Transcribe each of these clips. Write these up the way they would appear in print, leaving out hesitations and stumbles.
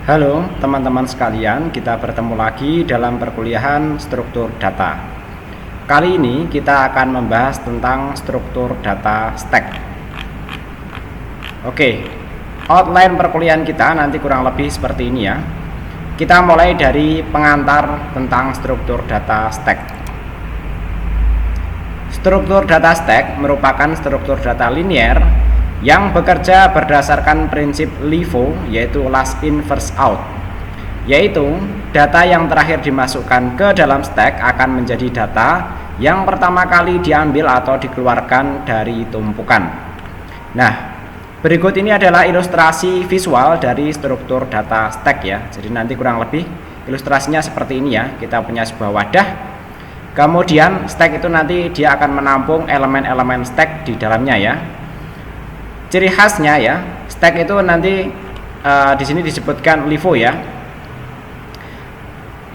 Halo teman-teman sekalian, kita bertemu lagi dalam perkuliahan struktur data. Kali ini kita akan membahas tentang struktur data stack. Oke, outline perkuliahan kita nanti kurang lebih seperti ini ya. Kita mulai dari pengantar tentang struktur data stack. Struktur data stack merupakan struktur data linear yang bekerja berdasarkan prinsip LIFO, yaitu last in first out, yaitu data yang terakhir dimasukkan ke dalam stack akan menjadi data yang pertama kali diambil atau dikeluarkan dari tumpukan. Nah, berikut ini adalah ilustrasi visual dari struktur data stack ya. Jadi nanti kurang lebih ilustrasinya seperti ini ya. Kita punya sebuah wadah, kemudian stack itu nanti dia akan menampung elemen-elemen stack di dalamnya ya. Ciri khasnya ya, stack itu nanti di sini disebutkan LIFO ya.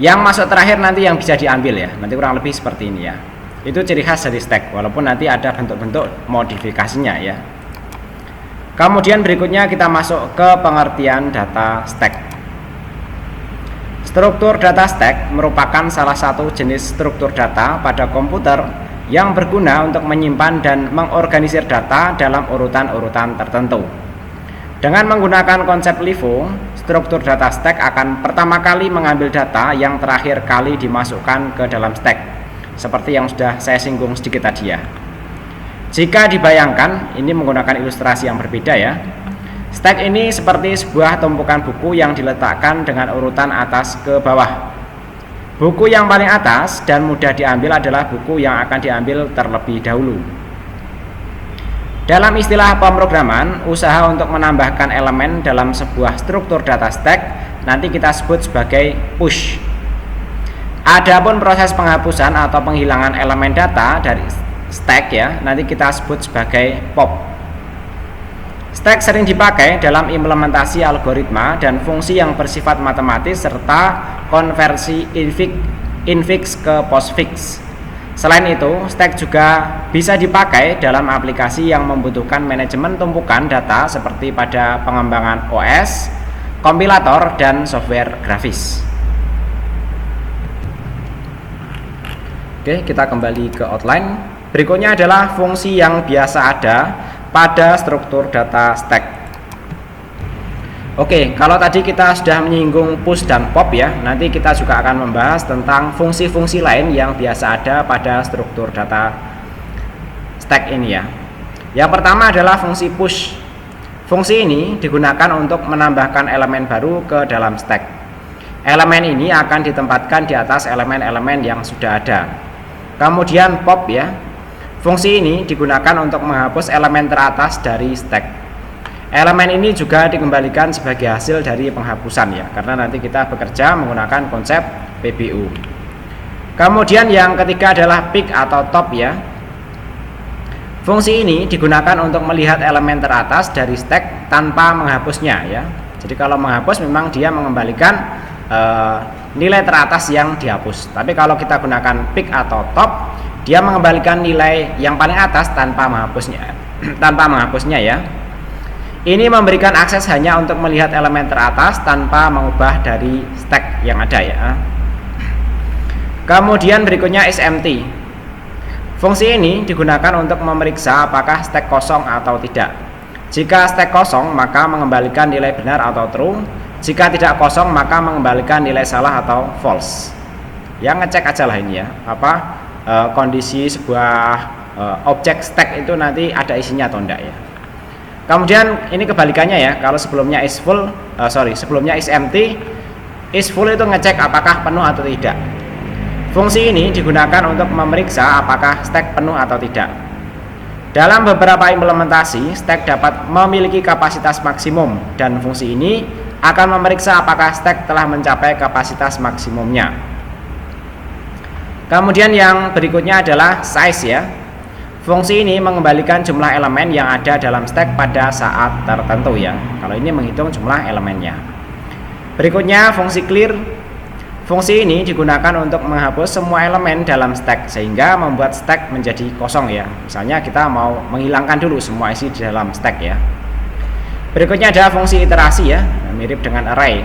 Yang masuk terakhir nanti yang bisa diambil ya. Nanti kurang lebih seperti ini ya. Itu ciri khas dari stack, walaupun nanti ada bentuk-bentuk modifikasinya ya. Kemudian berikutnya kita masuk ke pengertian data stack. Struktur data stack merupakan salah satu jenis struktur data pada komputer yang berguna untuk menyimpan dan mengorganisir data dalam urutan-urutan tertentu. Dengan menggunakan konsep LIFO, struktur data stack akan pertama kali mengambil data yang terakhir kali dimasukkan ke dalam stack, seperti yang sudah saya singgung sedikit tadi ya. Jika dibayangkan, ini menggunakan ilustrasi yang berbeda ya. Stack ini seperti sebuah tumpukan buku yang diletakkan dengan urutan atas ke bawah. Buku yang paling atas dan mudah diambil adalah buku yang akan diambil terlebih dahulu. Dalam istilah pemrograman, usaha untuk menambahkan elemen dalam sebuah struktur data stack nanti kita sebut sebagai push. Adapun proses penghapusan atau penghilangan elemen data dari stack ya, nanti kita sebut sebagai pop. Stack sering dipakai dalam implementasi algoritma dan fungsi yang bersifat matematis serta konversi infix ke postfix. Selain itu, stack juga bisa dipakai dalam aplikasi yang membutuhkan manajemen tumpukan data seperti pada pengembangan OS, kompilator, dan software grafis. Oke, kita kembali ke outline. Berikutnya adalah fungsi yang biasa ada pada struktur data stack. Oke, kalau tadi kita sudah menyinggung push dan pop ya, nanti kita juga akan membahas tentang fungsi-fungsi lain yang biasa ada pada struktur data stack ini ya. Yang pertama adalah fungsi push. Fungsi ini digunakan untuk menambahkan elemen baru ke dalam stack. Elemen ini akan ditempatkan di atas elemen-elemen yang sudah ada. Kemudian pop ya. Fungsi ini digunakan untuk menghapus elemen teratas dari stack. Elemen ini juga dikembalikan sebagai hasil dari penghapusan ya, karena nanti kita bekerja menggunakan konsep PBU. Kemudian yang ketiga adalah pick atau top ya. Fungsi ini digunakan untuk melihat elemen teratas dari stack tanpa menghapusnya ya. Jadi kalau menghapus memang dia mengembalikan nilai teratas yang dihapus. Tapi kalau kita gunakan pick atau top, dia mengembalikan nilai yang paling atas tanpa menghapusnya ya. Ini memberikan akses hanya untuk melihat elemen teratas tanpa mengubah dari stack yang ada ya. Kemudian berikutnya is empty. Fungsi ini digunakan untuk memeriksa apakah stack kosong atau tidak. Jika stack kosong maka mengembalikan nilai benar atau true. Jika tidak kosong maka mengembalikan nilai salah atau false. Ya, ngecek aja lah ini ya, kondisi sebuah objek stack itu nanti ada isinya atau enggak ya. Kemudian ini kebalikannya ya, kalau sebelumnya is full, sebelumnya is empty, is full itu ngecek apakah penuh atau tidak. Fungsi ini digunakan untuk memeriksa apakah stack penuh atau tidak. Dalam beberapa implementasi, stack dapat memiliki kapasitas maksimum dan fungsi ini akan memeriksa apakah stack telah mencapai kapasitas maksimumnya. Kemudian yang berikutnya adalah size ya. Fungsi ini mengembalikan jumlah elemen yang ada dalam stack pada saat tertentu ya. Kalau ini menghitung jumlah elemennya. Berikutnya fungsi clear. Fungsi ini digunakan untuk menghapus semua elemen dalam stack sehingga membuat stack menjadi kosong ya. Misalnya kita mau menghilangkan dulu semua isi di dalam stack ya. Berikutnya ada fungsi iterasi ya, mirip dengan array.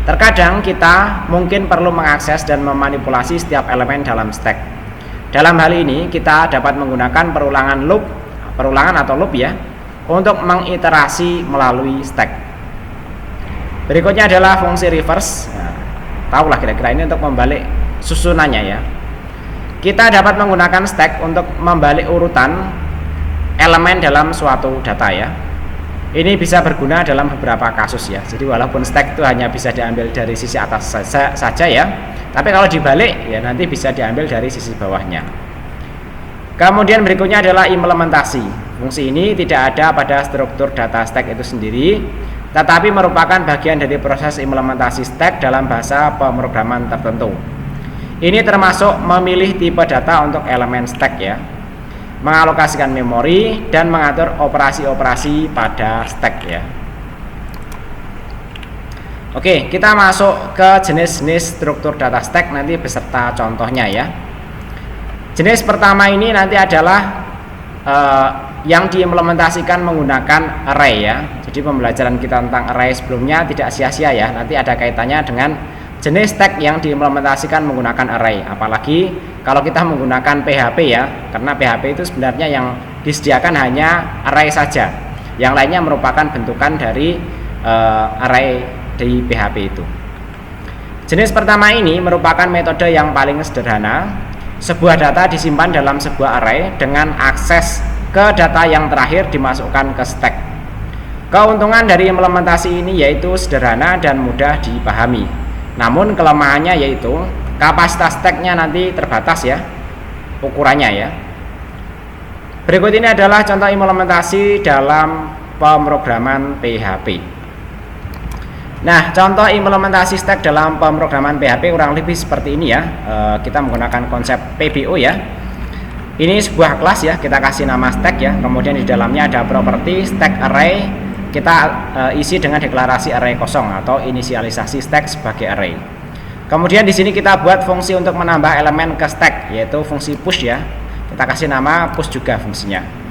Terkadang kita mungkin perlu mengakses dan memanipulasi setiap elemen dalam stack. Dalam hal ini kita dapat menggunakan perulangan atau loop ya, untuk mengiterasi melalui stack. Berikutnya adalah fungsi reverse. Nah, tahulah kira-kira ini untuk membalik susunannya ya. Kita dapat menggunakan stack untuk membalik urutan elemen dalam suatu data ya. Ini bisa berguna dalam beberapa kasus ya. Jadi walaupun stack itu hanya bisa diambil dari sisi atas saja ya, tapi kalau dibalik ya nanti bisa diambil dari sisi bawahnya. Kemudian berikutnya adalah implementasi. Fungsi ini tidak ada pada struktur data stack itu sendiri, tetapi merupakan bagian dari proses implementasi stack dalam bahasa pemrograman tertentu. Ini termasuk memilih tipe data untuk elemen stack ya, mengalokasikan memori, dan mengatur operasi-operasi pada stack ya. Oke, kita masuk ke jenis-jenis struktur data stack nanti beserta contohnya ya. Jenis pertama ini nanti adalah yang diimplementasikan menggunakan array ya. Jadi pembelajaran kita tentang array sebelumnya tidak sia-sia ya, nanti ada kaitannya dengan jenis stack yang diimplementasikan menggunakan array. Apalagi kalau kita menggunakan PHP ya, karena PHP itu sebenarnya yang disediakan hanya array saja, yang lainnya merupakan bentukan dari array di PHP itu. Jenis pertama ini merupakan metode yang paling sederhana. Sebuah data disimpan dalam sebuah array dengan akses ke data yang terakhir dimasukkan ke stack. Keuntungan dari implementasi ini yaitu sederhana dan mudah dipahami. Namun kelemahannya yaitu kapasitas stacknya nanti terbatas ya, ukurannya ya. Berikut ini adalah contoh implementasi dalam pemrograman PHP. Nah, contoh implementasi stack dalam pemrograman PHP kurang lebih seperti ini ya. Kita menggunakan konsep PBO ya. Ini sebuah kelas ya, kita kasih nama stack ya. Kemudian di dalamnya ada properti stack array. Kita isi dengan deklarasi array kosong atau inisialisasi stack sebagai array. Kemudian di sini kita buat fungsi untuk menambah elemen ke stack, yaitu fungsi push ya. Kita kasih nama push juga fungsinya.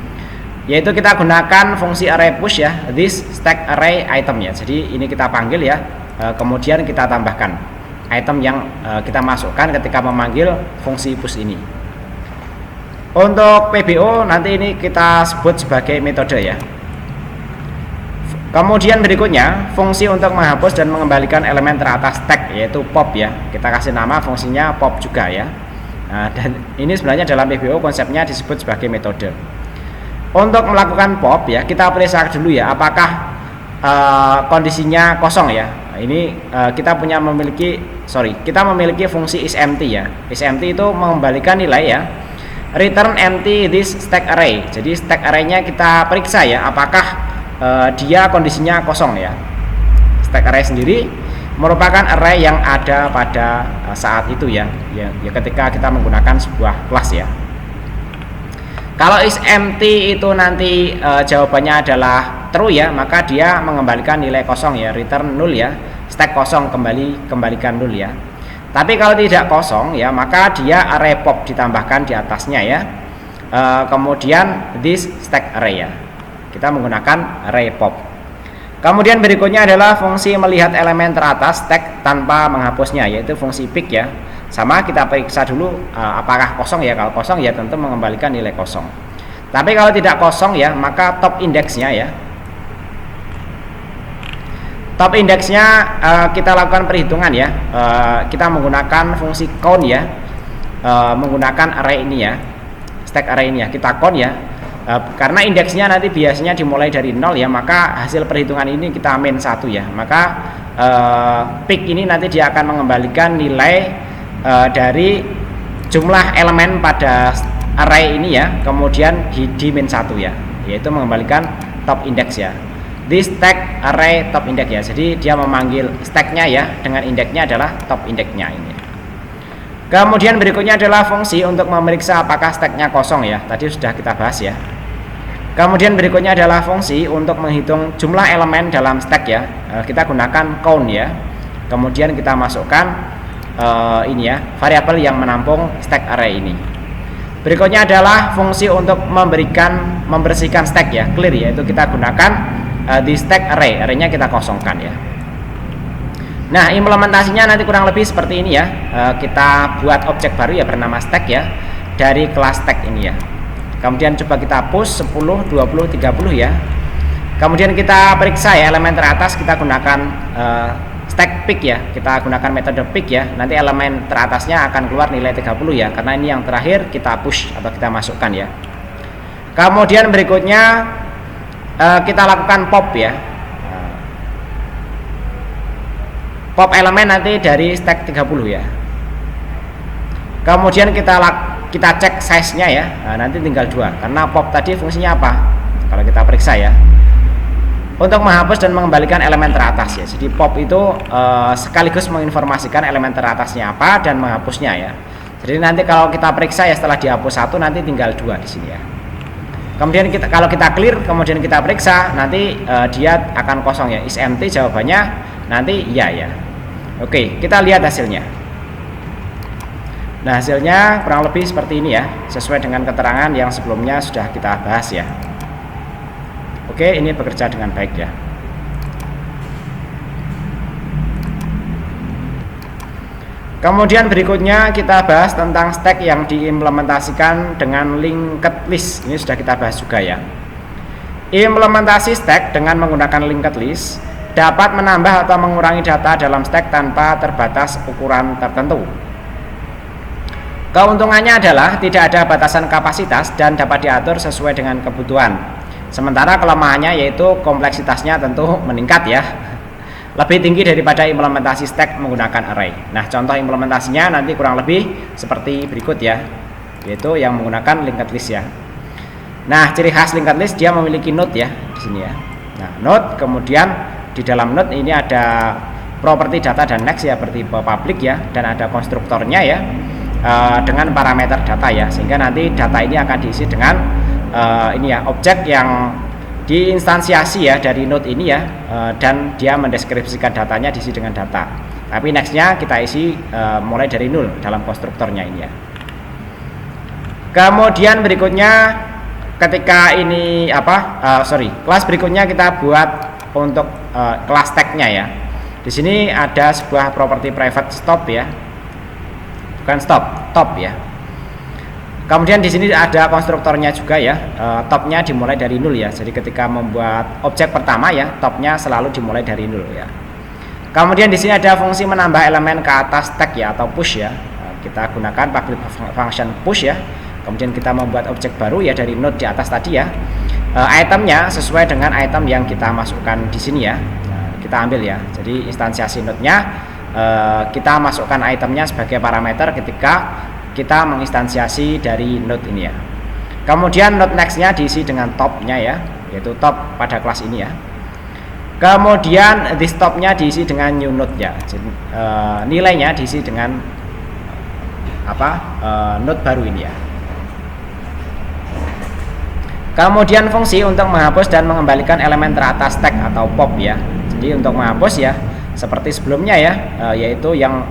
Yaitu kita gunakan fungsi array push ya, this stack array item ya. Jadi ini kita panggil ya, kemudian kita tambahkan item yang kita masukkan ketika memanggil fungsi push ini. Untuk PBO nanti ini kita sebut sebagai metode ya. Kemudian berikutnya fungsi untuk menghapus dan mengembalikan elemen teratas stack, yaitu pop ya. Kita kasih nama fungsinya pop juga ya. Nah, dan ini sebenarnya dalam PBO konsepnya disebut sebagai metode. Untuk melakukan pop ya, kita periksa dulu ya apakah kondisinya kosong ya. Ini kita memiliki fungsi isEmpty ya. isEmpty itu mengembalikan nilai ya, return empty this stack array. Jadi stack array-nya kita periksa ya apakah dia kondisinya kosong ya. Stack array sendiri merupakan array yang ada pada saat itu ya, ketika kita menggunakan sebuah kelas ya. Kalau isEmpty itu nanti jawabannya adalah true ya, maka dia mengembalikan nilai kosong ya, return null ya, stack kosong kembalikan null ya. Tapi kalau tidak kosong ya, maka dia array pop ditambahkan di atasnya ya. Kemudian this stack array ya, kita menggunakan array pop. Kemudian berikutnya adalah fungsi melihat elemen teratas stack tanpa menghapusnya, yaitu fungsi pick ya. Sama, kita periksa dulu apakah kosong ya. Kalau kosong ya tentu mengembalikan nilai kosong. Tapi kalau tidak kosong ya, maka top indeksnya ya. Top indeksnya kita lakukan perhitungan ya. Kita menggunakan fungsi count ya, menggunakan array ini ya, stack array ini ya. Kita count ya, karena indeksnya nanti biasanya dimulai dari 0 ya, maka hasil perhitungan ini kita min 1 ya. Maka pick ini nanti dia akan mengembalikan nilai dari jumlah elemen pada array ini ya, kemudian di min 1 ya, yaitu mengembalikan top index ya. This stack array top index ya. Jadi dia memanggil stacknya ya, dengan indeksnya adalah top indexnya ini. Kemudian berikutnya adalah fungsi untuk memeriksa apakah stacknya kosong ya. Tadi sudah kita bahas ya. Kemudian berikutnya adalah fungsi untuk menghitung jumlah elemen dalam stack ya. Kita gunakan count ya. Kemudian kita masukkan ini ya, variabel yang menampung stack array ini. Berikutnya adalah fungsi untuk membersihkan stack ya, clear, yaitu kita gunakan di stack array, arraynya kita kosongkan ya. Nah, implementasinya nanti kurang lebih seperti ini ya. Kita buat objek baru ya bernama stack ya, dari kelas stack ini ya. Kemudian coba kita push 10, 20, 30 ya. Kemudian kita periksa ya elemen teratas, kita gunakan stack pick ya. Kita gunakan metode pick ya. Nanti elemen teratasnya akan keluar nilai 30 ya, karena ini yang terakhir kita push atau kita masukkan ya. Kemudian berikutnya kita lakukan pop ya. Pop elemen nanti dari stack 30 ya. Kemudian kita cek size-nya ya. Nah, nanti tinggal 2 karena pop tadi fungsinya apa? Kalau kita periksa ya, untuk menghapus dan mengembalikan elemen teratas ya. Jadi pop itu sekaligus menginformasikan elemen teratasnya apa dan menghapusnya ya. Jadi nanti kalau kita periksa ya, setelah dihapus 1 nanti tinggal 2 di sini ya. Kemudian kalau kita clear kemudian kita periksa, nanti dia akan kosong ya. Is empty jawabannya nanti iya ya. Oke, kita lihat hasilnya. Nah, hasilnya kurang lebih seperti ini ya, sesuai dengan keterangan yang sebelumnya sudah kita bahas ya. Oke, ini bekerja dengan baik ya. Kemudian berikutnya kita bahas tentang stack yang diimplementasikan dengan linked list. Ini sudah kita bahas juga ya. Implementasi stack dengan menggunakan linked list dapat menambah atau mengurangi data dalam stack tanpa terbatas ukuran tertentu. Keuntungannya adalah tidak ada batasan kapasitas dan dapat diatur sesuai dengan kebutuhan. Sementara kelemahannya yaitu kompleksitasnya tentu meningkat ya. Lebih tinggi daripada implementasi stack menggunakan array. Nah, contoh implementasinya nanti kurang lebih seperti berikut ya, yaitu yang menggunakan linked list ya. Nah, ciri khas linked list dia memiliki node ya di sini ya. Nah, node, kemudian di dalam node ini ada properti data dan next ya, bertipe public ya, dan ada konstruktornya ya, dengan parameter data ya, sehingga nanti data ini akan diisi dengan ini ya, objek yang diinstansiasi ya dari node ini ya, dan dia mendeskripsikan datanya diisi dengan data. Tapi nextnya kita isi mulai dari 0 dalam konstruktornya ini ya. Kemudian berikutnya ketika ini kelas berikutnya kita buat untuk kelas tag-nya ya. Di sini ada sebuah properti private stop ya. Bukan stop, top ya. Kemudian di sini ada konstruktornya juga ya. Topnya dimulai dari 0 ya. Jadi ketika membuat objek pertama ya, topnya selalu dimulai dari 0 ya. Kemudian di sini ada fungsi menambah elemen ke atas tag ya, atau push ya. Kita gunakan public function push ya. Kemudian kita membuat objek baru ya dari node di atas tadi ya. Itemnya sesuai dengan item yang kita masukkan di sini ya. Nah, kita ambil ya. Jadi instansiasi node-nya kita masukkan itemnya sebagai parameter ketika kita menginstansiasi dari node ini ya. Kemudian node next-nya diisi dengan top-nya ya, yaitu top pada kelas ini ya. Kemudian this top-nya diisi dengan new node ya. Jadi, nilainya diisi dengan node baru ini ya. Kemudian fungsi untuk menghapus dan mengembalikan elemen teratas stack atau pop ya. Jadi untuk menghapus ya seperti sebelumnya ya, yaitu yang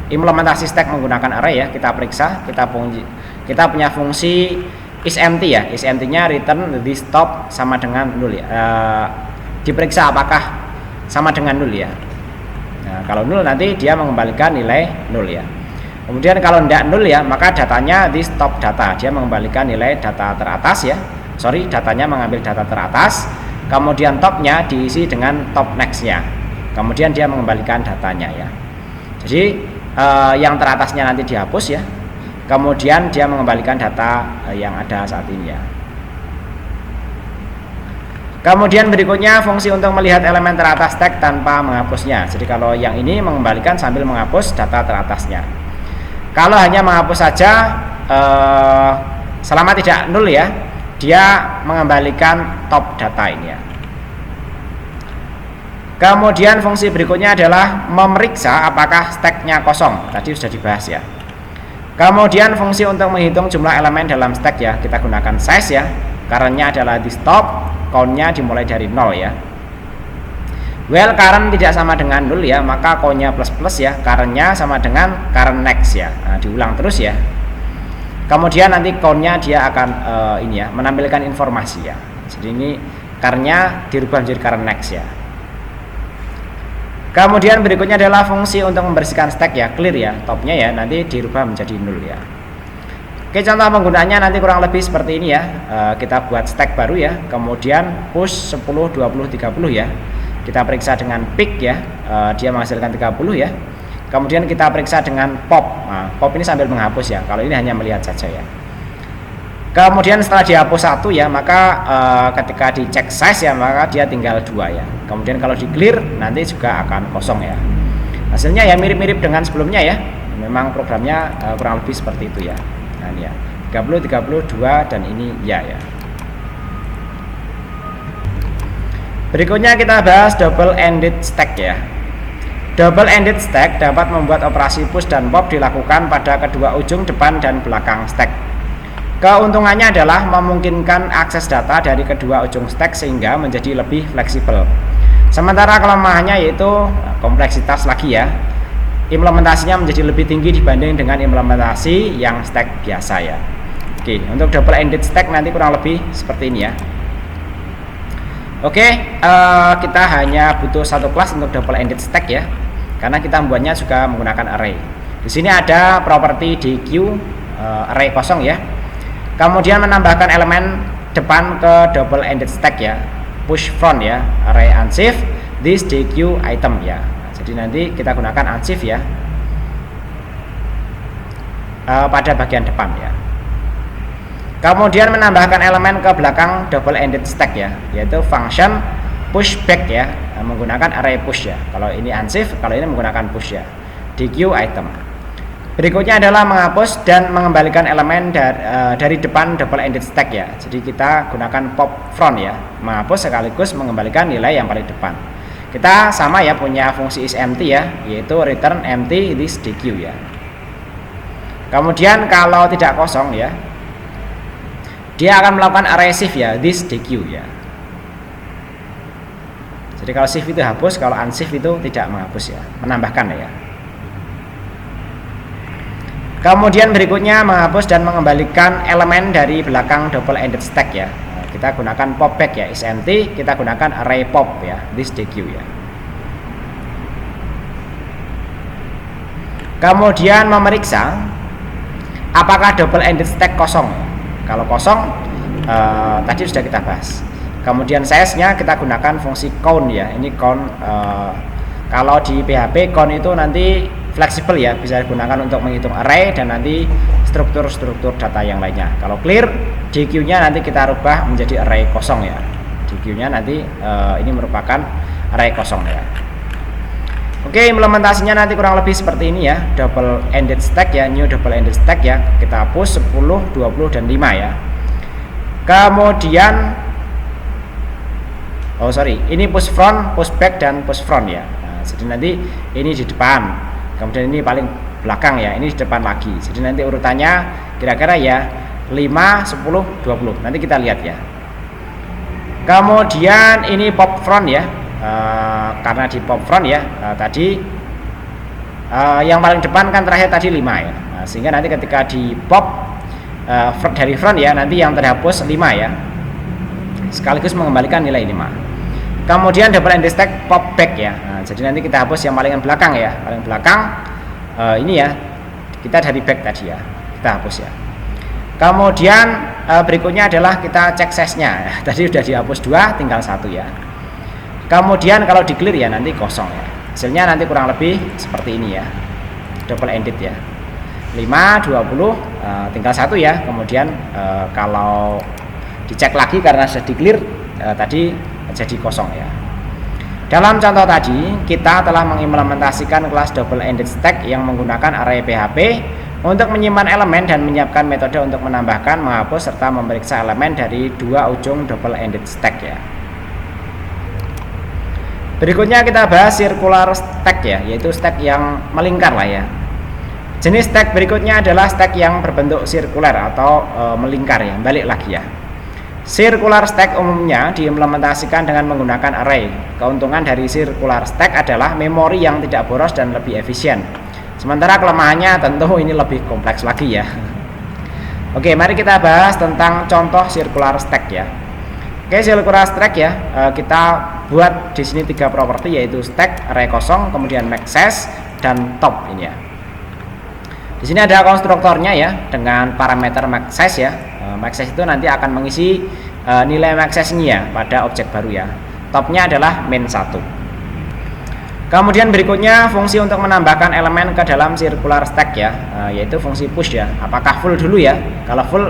implementasi stack menggunakan array ya. Kita periksa, kita punya fungsi is empty ya. Is empty-nya return this top sama dengan 0 ya. Diperiksa apakah sama dengan 0 ya. Nah, kalau 0 nanti dia mengembalikan nilai 0 ya. Kemudian kalau tidak 0 ya, maka datanya this top data, dia mengembalikan nilai data teratas ya. Datanya mengambil data teratas, kemudian topnya diisi dengan top next-nya, kemudian dia mengembalikan datanya ya. Jadi yang teratasnya nanti dihapus ya, kemudian dia mengembalikan data yang ada saat ini ya. Kemudian berikutnya fungsi untuk melihat elemen teratas tag tanpa menghapusnya. Jadi kalau yang ini mengembalikan sambil menghapus data teratasnya. Kalau hanya menghapus saja selama tidak 0 ya, dia mengembalikan top data ini ya. Kemudian fungsi berikutnya adalah memeriksa apakah stack-nya kosong. Tadi sudah dibahas ya. Kemudian fungsi untuk menghitung jumlah elemen dalam stack ya, kita gunakan size ya. Current-nya adalah di stop, count-nya dimulai dari 0 ya. Well, current tidak sama dengan 0 ya, maka count-nya plus ya. Current-nya sama dengan current next ya. Nah, diulang terus ya. Kemudian nanti count-nya dia akan menampilkan informasi ya. Jadi ini current-nya dirubah menjadi current next ya. Kemudian berikutnya adalah fungsi untuk membersihkan stack ya, clear ya, topnya ya nanti dirubah menjadi 0 ya. Oke, contoh penggunaannya nanti kurang lebih seperti ini ya. Kita buat stack baru ya, kemudian push 10, 20, 30 ya. Kita periksa dengan pick ya, dia menghasilkan 30 ya. Kemudian kita periksa dengan pop. Nah, pop ini sambil menghapus ya, kalau ini hanya melihat saja ya. Kemudian setelah dihapus 1 ya, maka ketika dicek size ya, maka dia tinggal 2 ya. Kemudian kalau di clear nanti juga akan kosong ya. Hasilnya ya mirip-mirip dengan sebelumnya ya. Memang programnya kurang lebih seperti itu ya. Nah ini ya, 30, 32 dan ini ya. Berikutnya kita bahas double ended stack ya. Double ended stack dapat membuat operasi push dan pop dilakukan pada kedua ujung depan dan belakang stack. Keuntungannya adalah memungkinkan akses data dari kedua ujung stack sehingga menjadi lebih fleksibel. Sementara kelemahannya yaitu kompleksitas lagi ya. Implementasinya menjadi lebih tinggi dibanding dengan implementasi yang stack biasa ya. Oke, untuk double ended stack nanti kurang lebih seperti ini ya. Oke, kita hanya butuh satu kelas untuk double ended stack ya. Karena kita membuatnya juga menggunakan array. Di sini ada properti DQ array kosong ya. Kemudian menambahkan elemen depan ke double ended stack ya, push front ya, array unsafe this DQ item ya. Jadi nanti kita gunakan unsafe ya pada bagian depan ya. Kemudian menambahkan elemen ke belakang double ended stack ya, yaitu function pushback ya, menggunakan array push ya. Kalau ini unsafe, kalau ini menggunakan push ya, DQ item. Berikutnya adalah menghapus dan mengembalikan elemen dari depan double ended stack ya. Jadi kita gunakan pop front ya, menghapus sekaligus mengembalikan nilai yang paling depan. Kita sama ya, punya fungsi isEmpty ya, yaitu return empty this DQ ya. Kemudian kalau tidak kosong ya, dia akan melakukan array shift ya, this DQ ya. Jadi kalau shift itu hapus, kalau unshift itu tidak menghapus ya, menambahkan ya. Kemudian berikutnya menghapus dan mengembalikan elemen dari belakang double ended stack ya. Kita gunakan pop back ya, isEmpty, kita gunakan array pop ya, this DQ ya. Kemudian memeriksa apakah double ended stack kosong. Kalau kosong tadi sudah kita bahas. Kemudian size-nya kita gunakan fungsi count ya. Ini count, kalau di PHP count itu nanti fleksibel ya, bisa digunakan untuk menghitung array dan nanti struktur-struktur data yang lainnya. Kalau clear, DQ-nya nanti kita rubah menjadi array kosong ya. DQ-nya nanti ini merupakan array kosong ya. Oke, implementasinya nanti kurang lebih seperti ini ya, double ended stack ya, new double ended stack ya. Kita push 10, 20 dan 5 ya. Kemudian ini push front, push back dan push front ya. Nah, jadi nanti ini di depan. Kemudian ini paling belakang ya, ini di depan lagi. Jadi nanti urutannya kira-kira ya 5, 10, 20. Nanti kita lihat ya. Kemudian ini pop front ya, karena di pop front ya, tadi yang paling depan kan terakhir tadi 5 ya. Nah, sehingga nanti ketika di pop dari front ya, nanti yang terhapus 5 ya, sekaligus mengembalikan nilai 5. Kemudian double ended stack pop back ya. Nah, jadi nanti kita hapus yang paling belakang ya, paling belakang ini ya, kita dari back tadi ya, kita hapus ya. Kemudian berikutnya adalah kita cek size-nya. Tadi sudah dihapus 2, tinggal 1 ya. Kemudian kalau di clear ya nanti kosong ya. Hasilnya nanti kurang lebih seperti ini ya, double ended ya, 5, 20, tinggal 1 ya. Kemudian kalau dicek lagi karena sudah di clear tadi jadi kosong ya. Dalam contoh tadi kita telah mengimplementasikan kelas double ended stack yang menggunakan array PHP untuk menyimpan elemen dan menyiapkan metode untuk menambahkan, menghapus serta memeriksa elemen dari dua ujung double ended stack ya. Berikutnya kita bahas circular stack ya, yaitu stack yang melingkar lah ya. Jenis stack berikutnya adalah stack yang berbentuk sirkuler atau melingkar ya, balik lagi ya. Circular stack umumnya diimplementasikan dengan menggunakan array. Keuntungan dari circular stack adalah memori yang tidak boros dan lebih efisien. Sementara kelemahannya tentu ini lebih kompleks lagi ya. Oke, mari kita bahas tentang contoh circular stack ya. Oke, circular stack ya, kita buat di sini 3 properti, yaitu stack, array kosong, kemudian maxes dan top ini ya. Di sini ada konstruktornya ya dengan parameter maxes ya. Maxes itu nanti akan mengisi nilai maxesnya ya pada objek baru ya. Topnya adalah main 1. Kemudian berikutnya fungsi untuk menambahkan elemen ke dalam circular stack ya, yaitu fungsi push ya. Apakah full dulu ya? Kalau full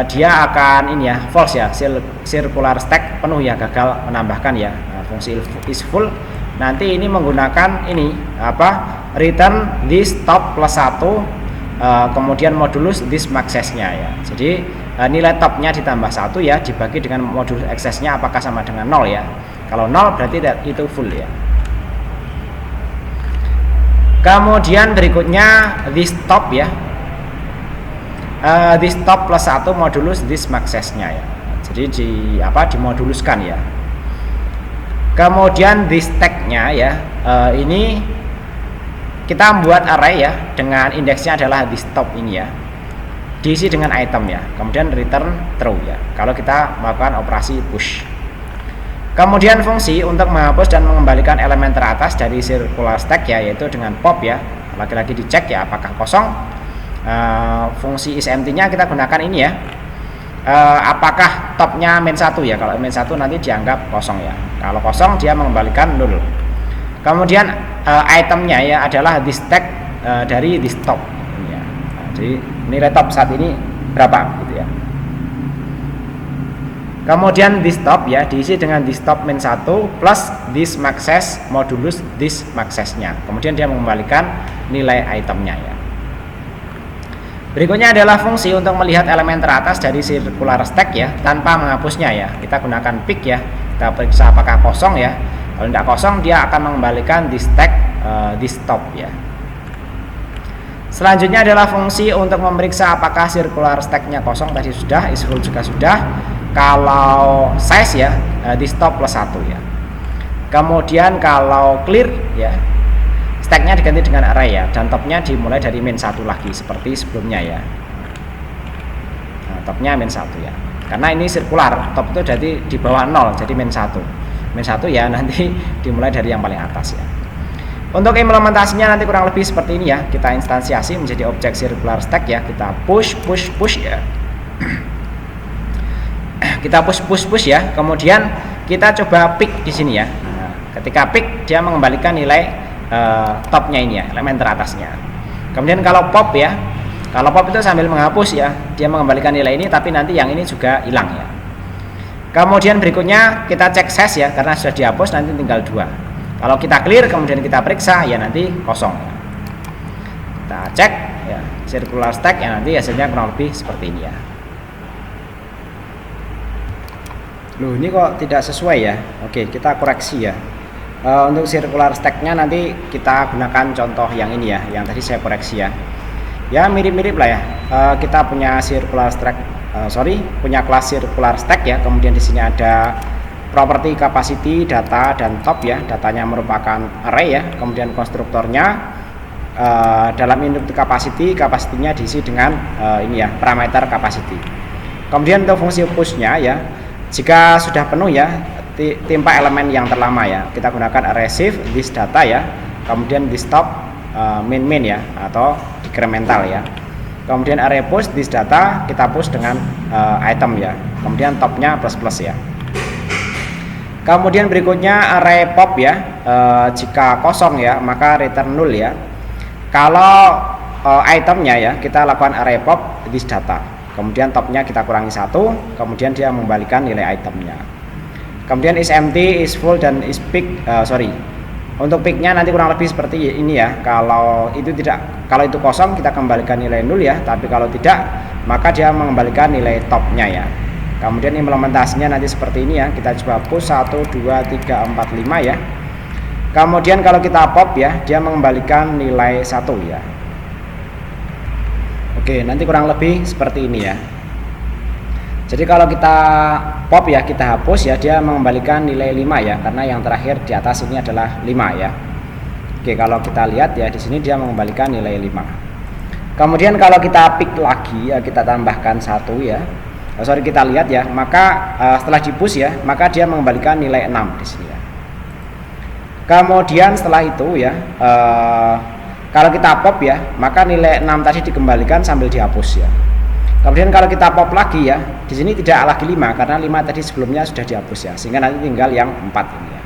dia akan ini ya, false ya, circular stack penuh ya, gagal menambahkan ya. Fungsi is full nanti ini menggunakan ini return this top plus 1 kemudian modulus this maxesnya ya. Jadi nilai topnya ditambah 1 ya, dibagi dengan modulus accessnya apakah sama dengan 0 ya. Kalau 0 berarti itu full ya. Kemudian berikutnya this top ya, this top plus 1 modulus this maxesnya ya. Jadi dimoduluskan ya. Kemudian this tag-nya ya, ini kita membuat array ya dengan indeksnya adalah this top ini ya, diisi dengan item ya, kemudian return true ya kalau kita melakukan operasi push. Kemudian fungsi untuk menghapus dan mengembalikan elemen teratas dari circular stack ya, yaitu dengan pop ya, lagi-lagi dicek ya apakah kosong. Fungsi isEmpty-nya kita gunakan ini ya, apakah topnya main 1 ya. Kalau main 1 nanti dianggap kosong ya, kalau kosong dia mengembalikan 0. Kemudian itemnya ya adalah this tag dari this top ya. Jadi nilai top saat ini berapa gitu ya. Kemudian this top ya diisi dengan this top main 1 plus this maxes modulus this maxesnya, kemudian dia mengembalikan nilai itemnya ya. Berikutnya adalah fungsi untuk melihat elemen teratas dari circular stack ya tanpa menghapusnya ya. Kita gunakan pick ya, kita periksa apakah kosong ya. Kalau tidak kosong dia akan mengembalikan this tag this top ya. Selanjutnya adalah fungsi untuk memeriksa apakah circular stack-nya kosong, tadi sudah, is full juga sudah. Kalau size ya this top plus 1 ya. Kemudian kalau clear ya, stack-nya diganti dengan array ya, dan topnya dimulai dari main 1 lagi seperti sebelumnya ya. Nah, topnya main 1 ya, karena ini circular, top itu jadi di bawah 0, jadi main 1 ya, nanti dimulai dari yang paling atas ya. Untuk implementasinya nanti kurang lebih seperti ini ya, kita instansiasi menjadi objek circular stack ya, kita push ya. Kita push ya, kemudian kita coba pick di sini ya. Nah, ketika pick dia mengembalikan nilai topnya ini ya, elemen teratasnya. Kemudian kalau pop ya, kalau pop itu sambil menghapus ya, dia mengembalikan nilai ini, tapi nanti yang ini juga hilang ya. Kemudian berikutnya kita cek size ya, karena sudah dihapus nanti tinggal 2. Kalau kita clear kemudian kita periksa ya nanti kosong ya. Kita cek ya circular stack ya, nanti hasilnya kurang lebih seperti ini ya. Loh, ini kok tidak sesuai ya. Oke, kita koreksi ya. Untuk circular stack-nya nanti kita gunakan contoh yang ini ya, yang tadi saya koreksi ya. Ya mirip-mirip lah ya. Kita punya circular stack, punya kelas circular stack ya. Kemudian di sini ada properti capacity, data dan top ya. Datanya merupakan array ya. Kemudian konstruktornya dalam input capacity-nya diisi dengan ini ya, parameter capacity. Kemudian untuk fungsi push-nya ya, jika sudah penuh ya, timpa elemen yang terlama ya, kita gunakan array shift this data ya, kemudian this top main ya, atau incremental ya. Kemudian array push this data kita push dengan item ya, kemudian topnya plus ya. Kemudian berikutnya array pop ya, jika kosong ya maka return 0 ya. Kalau itemnya ya kita lakukan array pop this data, kemudian topnya kita kurangi 1, kemudian dia mengembalikan nilai itemnya. Kemudian is empty, is full, dan is pick. Untuk picknya nanti kurang lebih seperti ini ya. Kalau itu kosong kita kembalikan nilai 0 ya, tapi kalau tidak maka dia mengembalikan nilai topnya ya. Kemudian implementasinya nanti seperti ini ya, kita coba push 1, 2, 3, 4, 5 ya. Kemudian kalau kita pop ya, dia mengembalikan nilai 1 ya. Oke, nanti kurang lebih seperti ini ya. Jadi kalau kita pop ya, kita hapus ya, dia mengembalikan nilai 5 ya, karena yang terakhir di atas ini adalah 5 ya. Oke, kalau kita lihat ya di sini dia mengembalikan nilai 5. Kemudian kalau kita pick lagi ya, kita tambahkan 1 ya. kita lihat ya, maka setelah di push ya, maka dia mengembalikan nilai 6 di sini ya. Kemudian setelah itu ya, kalau kita pop ya, maka nilai 6 tadi dikembalikan sambil dihapus ya. Kemudian kalau kita pop lagi ya, di sini tidak lagi 5 karena 5 tadi sebelumnya sudah dihapus ya, sehingga nanti tinggal yang 4 ini ya.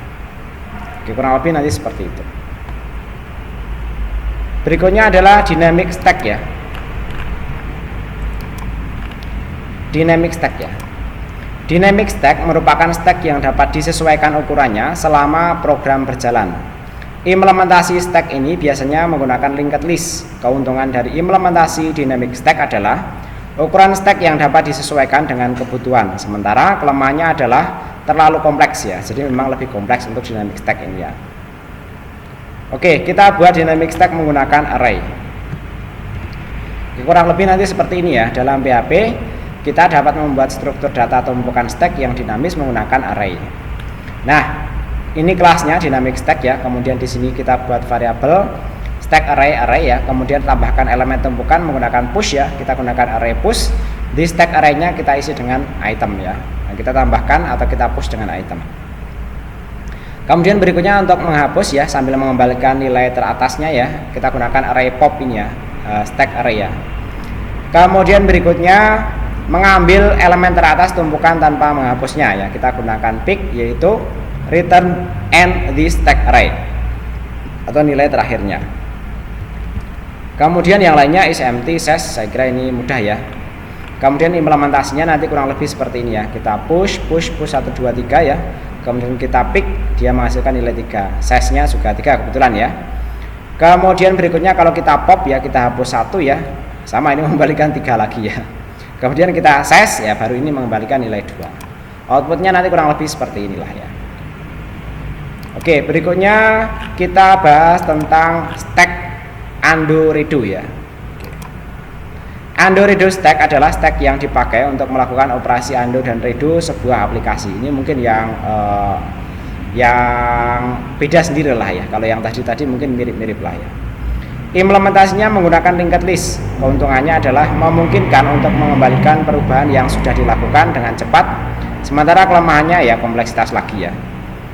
Oke, kurang lebih nanti seperti itu. Berikutnya adalah dynamic stack ya. Dynamic stack ya. Dynamic stack merupakan stack yang dapat disesuaikan ukurannya selama program berjalan. Implementasi stack ini biasanya menggunakan linked list. Keuntungan dari implementasi dynamic stack adalah ukuran stack yang dapat disesuaikan dengan kebutuhan. Sementara kelemahannya adalah terlalu kompleks ya. Jadi memang lebih kompleks untuk dynamic stack ini ya. Oke, kita buat dynamic stack menggunakan array. Kurang lebih nanti seperti ini ya. Dalam PHP kita dapat membuat struktur data tumpukan stack yang dinamis menggunakan array. Nah, ini kelasnya dynamic stack ya. Kemudian di sini kita buat variabel stack array ya. Kemudian tambahkan elemen tumpukan menggunakan push ya. Kita gunakan array push. Di stack array-nya kita isi dengan item ya. Nah, kita tambahkan atau kita push dengan item. Kemudian berikutnya untuk menghapus ya, sambil mengembalikan nilai teratasnya ya, kita gunakan array pop ini ya, stack array ya. Kemudian berikutnya mengambil elemen teratas tumpukan tanpa menghapusnya ya, kita gunakan pick, yaitu return end the stack array atau nilai terakhirnya. Kemudian yang lainnya is empty says, saya kira ini mudah ya. Kemudian implementasinya nanti kurang lebih seperti ini ya, kita push 1 2 3 ya. Kemudian kita pick, dia menghasilkan nilai 3, size-nya juga 3 kebetulan ya. Kemudian berikutnya kalau kita pop ya, kita hapus 1 ya, sama ini mengembalikan 3 lagi ya. Kemudian kita size ya, baru ini mengembalikan nilai 2. Outputnya nanti kurang lebih seperti inilah ya. Oke, berikutnya kita bahas tentang stack undo redo ya. Undo redo stack adalah stack yang dipakai untuk melakukan operasi undo dan redo sebuah aplikasi. Ini mungkin yang beda sendiri lah ya. Kalau yang tadi mungkin mirip-mirip lah ya. Implementasinya menggunakan linked list. Keuntungannya adalah memungkinkan untuk mengembalikan perubahan yang sudah dilakukan dengan cepat. Sementara kelemahannya ya kompleksitas lagi ya.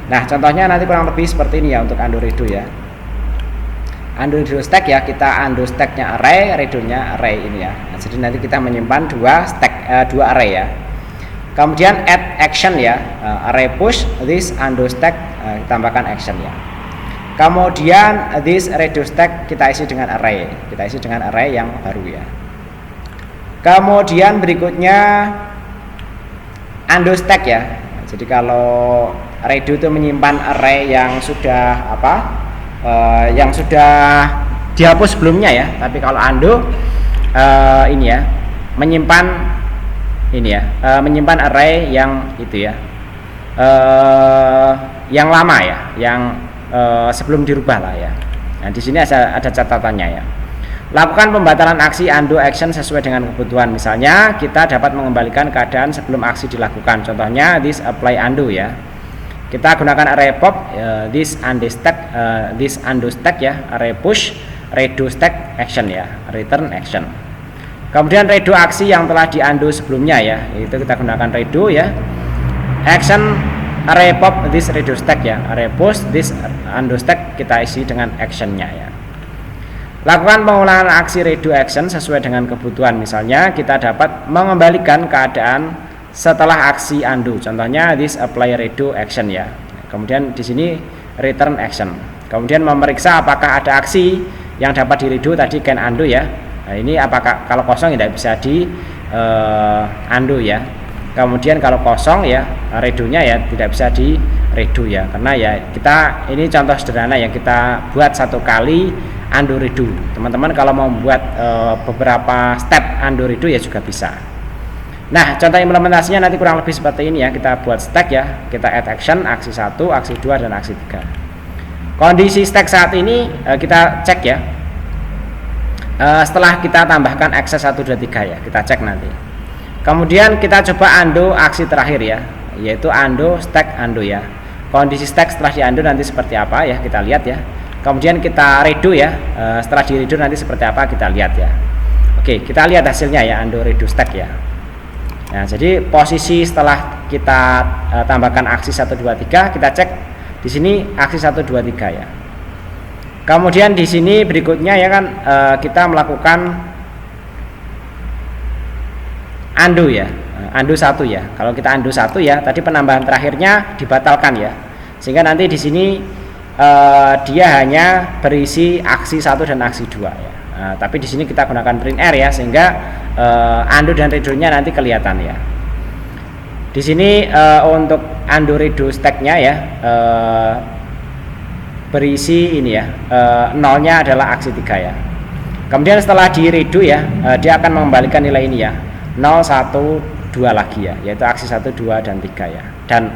Nah, contohnya nanti kurang lebih seperti ini ya untuk undo redo ya. Undo redo stack ya, kita undo stacknya array, redo-nya array ini ya. Nah, jadi nanti kita menyimpan dua array ya. Kemudian add action ya, array push this undo stack, tambahkan action ya. Kemudian this redo stack kita isi dengan array, yang baru ya. Kemudian berikutnya undo stack ya. Jadi kalau redo itu menyimpan array yang sudah yang sudah dihapus sebelumnya ya, tapi kalau undo ini ya, menyimpan array yang itu ya, yang lama ya, yang sebelum dirubah lah ya. Nah, di sini ada catatannya ya. Lakukan pembatalan aksi undo action sesuai dengan kebutuhan. Misalnya kita dapat mengembalikan keadaan sebelum aksi dilakukan. Contohnya this apply undo ya. Kita gunakan array pop, this undo stack ya, array push, redo stack action ya, return action. Kemudian redo aksi yang telah di undo sebelumnya ya, itu kita gunakan redo ya. Action array pop this redo stack ya, array push this undo stack kita isi dengan actionnya ya. Lakukan pengulangan aksi redo action sesuai dengan kebutuhan. Misalnya kita dapat mengembalikan keadaan setelah aksi undo, contohnya this apply redo action ya. Kemudian di sini return action. Kemudian memeriksa apakah ada aksi yang dapat di redo tadi can undo ya. Nah, ini apakah kalau kosong tidak bisa di undo ya. Kemudian kalau kosong ya redo-nya ya tidak bisa di redo ya, karena ya kita ini contoh sederhana yang kita buat satu kali undo redo. Teman-teman kalau mau membuat beberapa step undo redo ya juga bisa. Nah, contoh implementasinya nanti kurang lebih seperti ini ya. Kita buat stack ya, kita add action, aksi 1, aksi 2, dan aksi 3. Kondisi stack saat ini kita cek ya. Setelah kita tambahkan akses 1, 2, 3 ya, kita cek nanti. Kemudian kita coba undo aksi terakhir ya, yaitu undo stack undo ya. Kondisi stack setelah di undo nanti seperti apa ya, kita lihat ya. Kemudian kita redo ya, setelah di redo nanti seperti apa kita lihat ya. Oke, kita lihat hasilnya ya, undo redo stack ya. Nah, jadi posisi setelah kita tambahkan aksi 1 2 3, kita cek di sini aksi 1 2 3 ya. Kemudian di sini berikutnya ya kan kita melakukan undo ya. Undo 1 ya. Kalau kita undo 1 ya, tadi penambahan terakhirnya dibatalkan ya. Sehingga nanti di sini dia hanya berisi aksi 1 dan aksi 2 ya. Tapi di sini kita gunakan print R ya, sehingga undo dan redo-nya nanti kelihatan ya. Di sini untuk undo redo stack-nya ya berisi ini ya, nolnya adalah aksi 3 ya. Kemudian setelah di redo ya, dia akan mengembalikan nilai ini ya, 0 1 2 lagi ya, yaitu aksi 1 2 dan 3 ya. Dan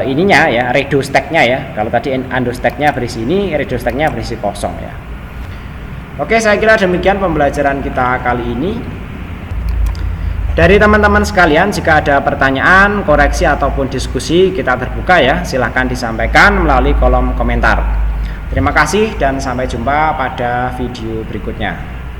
ininya ya, redo stack-nya ya, kalau tadi undo stack-nya berisi ini, redo stack-nya berisi kosong ya. Oke, saya kira demikian pembelajaran kita kali ini. Dari teman-teman sekalian, jika ada pertanyaan, koreksi ataupun diskusi, kita terbuka ya. Silahkan disampaikan melalui kolom komentar. Terima kasih dan sampai jumpa pada video berikutnya.